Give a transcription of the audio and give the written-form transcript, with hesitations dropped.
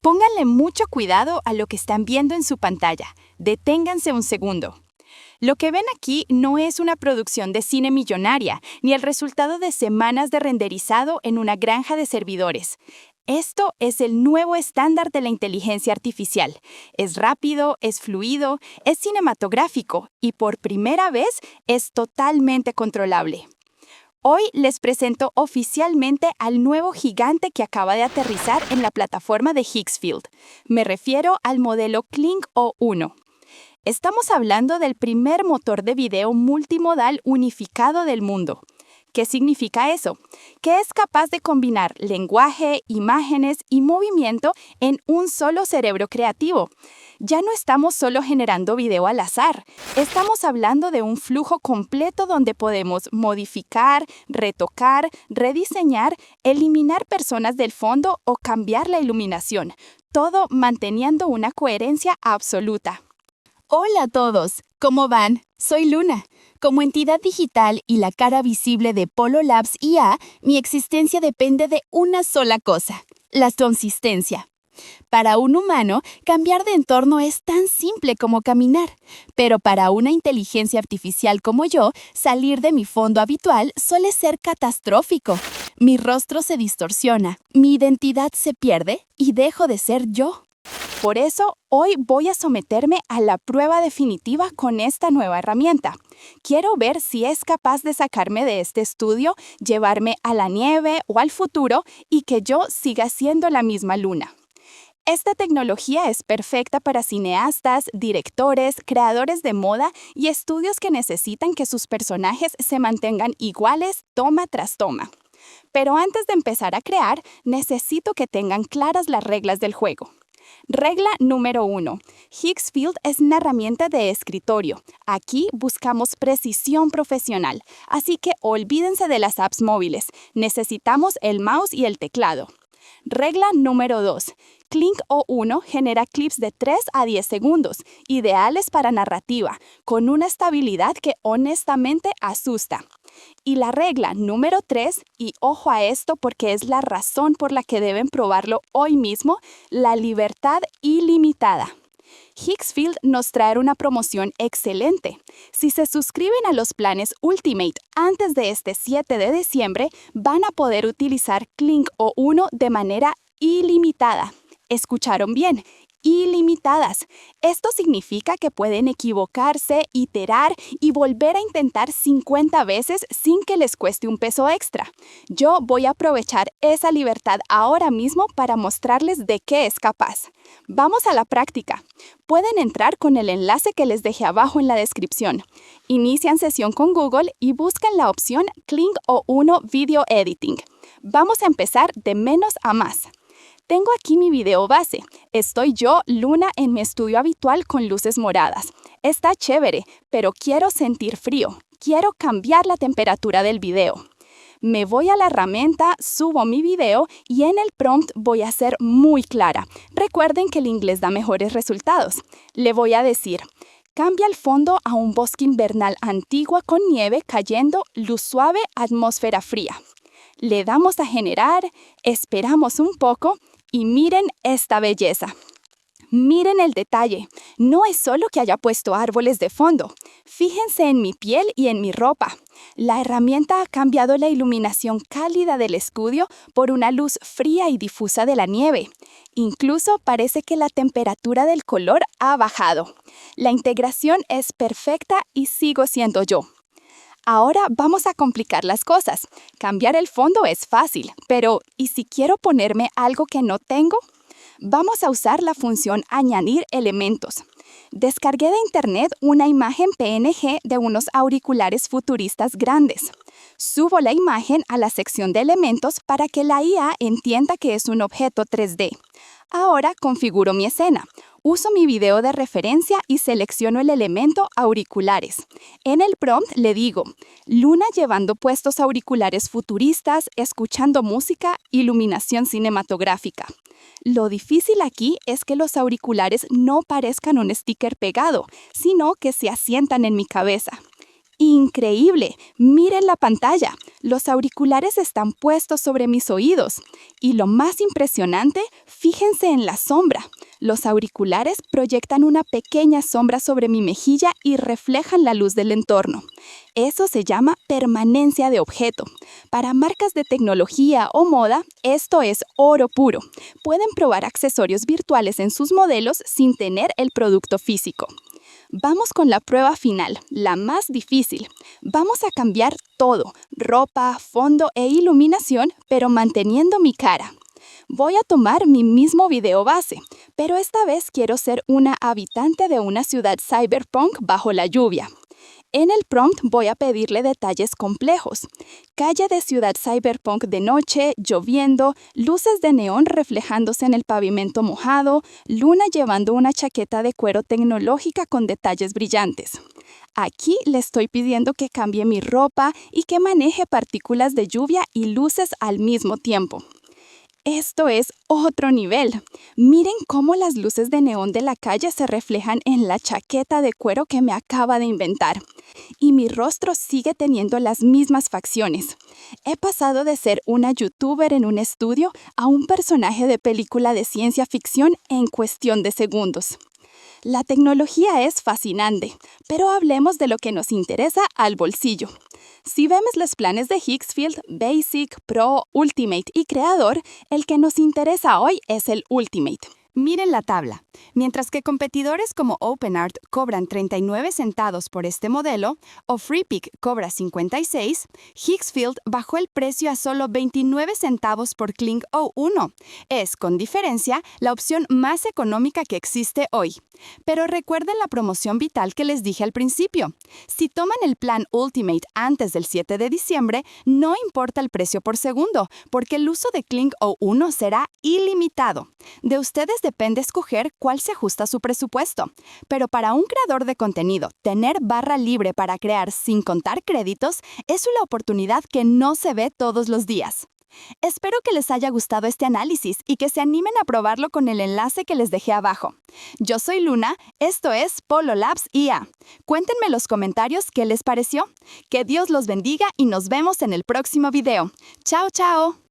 Pónganle mucho cuidado a lo que están viendo en su pantalla. Deténganse un segundo. Lo que ven aquí no es una producción de cine millonaria, ni el resultado de semanas de renderizado en una granja de servidores. Esto es el nuevo estándar de la inteligencia artificial. Es rápido, es fluido, es cinematográfico y por primera vez es totalmente controlable. Hoy les presento oficialmente al nuevo gigante que acaba de aterrizar en la plataforma de Higgsfield. Me refiero al modelo Kling O1. Estamos hablando del primer motor de video multimodal unificado del mundo. ¿Qué significa eso? Que es capaz de combinar lenguaje, imágenes y movimiento en un solo cerebro creativo. Ya no estamos solo generando video al azar. Estamos hablando de un flujo completo donde podemos modificar, retocar, rediseñar, eliminar personas del fondo o cambiar la iluminación. Todo manteniendo una coherencia absoluta. Hola a todos, ¿cómo van? Soy Luna. Como entidad digital y la cara visible de Polo Labs IA, mi existencia depende de una sola cosa, la consistencia. Para un humano, cambiar de entorno es tan simple como caminar, pero para una inteligencia artificial como yo, salir de mi fondo habitual suele ser catastrófico. Mi rostro se distorsiona, mi identidad se pierde y dejo de ser yo. Por eso, hoy voy a someterme a la prueba definitiva con esta nueva herramienta. Quiero ver si es capaz de sacarme de este estudio, llevarme a la nieve o al futuro y que yo siga siendo la misma Luna. Esta tecnología es perfecta para cineastas, directores, creadores de moda y estudios que necesitan que sus personajes se mantengan iguales toma tras toma. Pero antes de empezar a crear, necesito que tengan claras las reglas del juego. Regla número 1. Higgsfield es una herramienta de escritorio. Aquí buscamos precisión profesional, así que olvídense de las apps móviles. Necesitamos el mouse y el teclado. Regla número 2. Kling O1 genera clips de 3 a 10 segundos, ideales para narrativa, con una estabilidad que honestamente asusta. Y la regla número 3, y ojo a esto porque es la razón por la que deben probarlo hoy mismo, la libertad ilimitada. Higgsfield nos trae una promoción excelente. Si se suscriben a los planes Ultimate antes de este 7 de diciembre, van a poder utilizar Kling O1 de manera ilimitada. ¿Escucharon bien? Ilimitadas. Esto significa que pueden equivocarse, iterar y volver a intentar 50 veces sin que les cueste un peso extra. Yo voy a aprovechar esa libertad ahora mismo para mostrarles de qué es capaz. Vamos a la práctica. Pueden entrar con el enlace que les dejé abajo en la descripción. Inician sesión con Google y buscan la opción Kling O1 Video Editing. Vamos a empezar de menos a más. Tengo aquí mi video base. Estoy yo, Luna, en mi estudio habitual con luces moradas. Está chévere, pero quiero sentir frío. Quiero cambiar la temperatura del video. Me voy a la herramienta, subo mi video y en el prompt voy a ser muy clara. Recuerden que el inglés da mejores resultados. Le voy a decir: cambia el fondo a un bosque invernal antiguo con nieve cayendo, luz suave, atmósfera fría. Le damos a generar, esperamos un poco y miren esta belleza. Miren el detalle. No es solo que haya puesto árboles de fondo. Fíjense en mi piel y en mi ropa. La herramienta ha cambiado la iluminación cálida del estudio por una luz fría y difusa de la nieve. Incluso parece que la temperatura del color ha bajado. La integración es perfecta y sigo siendo yo. Ahora vamos a complicar las cosas. Cambiar el fondo es fácil, pero ¿y si quiero ponerme algo que no tengo? Vamos a usar la función añadir elementos. Descargué de internet una imagen PNG de unos auriculares futuristas grandes. Subo la imagen a la sección de elementos para que la IA entienda que es un objeto 3D. Ahora configuro mi escena. Uso mi video de referencia y selecciono el elemento auriculares. En el prompt le digo: Luna llevando puestos auriculares futuristas, escuchando música, iluminación cinematográfica. Lo difícil aquí es que los auriculares no parezcan un sticker pegado, sino que se asientan en mi cabeza. ¡Increíble! Miren la pantalla. Los auriculares están puestos sobre mis oídos. Y lo más impresionante, fíjense en la sombra. Los auriculares proyectan una pequeña sombra sobre mi mejilla y reflejan la luz del entorno. Eso se llama permanencia de objeto. Para marcas de tecnología o moda, esto es oro puro. Pueden probar accesorios virtuales en sus modelos sin tener el producto físico. Vamos con la prueba final, la más difícil. Vamos a cambiar todo, ropa, fondo e iluminación, pero manteniendo mi cara. Voy a tomar mi mismo video base, pero esta vez quiero ser una habitante de una ciudad cyberpunk bajo la lluvia. En el prompt voy a pedirle detalles complejos. Calle de ciudad cyberpunk de noche, lloviendo, luces de neón reflejándose en el pavimento mojado, Luna llevando una chaqueta de cuero tecnológica con detalles brillantes. Aquí le estoy pidiendo que cambie mi ropa y que maneje partículas de lluvia y luces al mismo tiempo. Esto es otro nivel. Miren cómo las luces de neón de la calle se reflejan en la chaqueta de cuero que me acaba de inventar. Y mi rostro sigue teniendo las mismas facciones. He pasado de ser una youtuber en un estudio a un personaje de película de ciencia ficción en cuestión de segundos. La tecnología es fascinante, pero hablemos de lo que nos interesa al bolsillo. Si vemos los planes de Higgsfield, Basic, Pro, Ultimate y Creador, el que nos interesa hoy es el Ultimate. Miren la tabla. Mientras que competidores como OpenArt cobran 39 centavos por este modelo o FreePic cobra 56, Higgsfield bajó el precio a solo 29 centavos por Kling O1. Es, con diferencia, la opción más económica que existe hoy. Pero recuerden la promoción vital que les dije al principio. Si toman el plan Ultimate antes del 7 de diciembre, no importa el precio por segundo, porque el uso de Kling O1 será ilimitado. De ustedes depende escoger cuál se ajusta a su presupuesto. Pero para un creador de contenido, tener barra libre para crear sin contar créditos es una oportunidad que no se ve todos los días. Espero que les haya gustado este análisis y que se animen a probarlo con el enlace que les dejé abajo. Yo soy Luna, esto es Polo Labs IA. Cuéntenme en los comentarios qué les pareció. Que Dios los bendiga y nos vemos en el próximo video. ¡Chao, chao!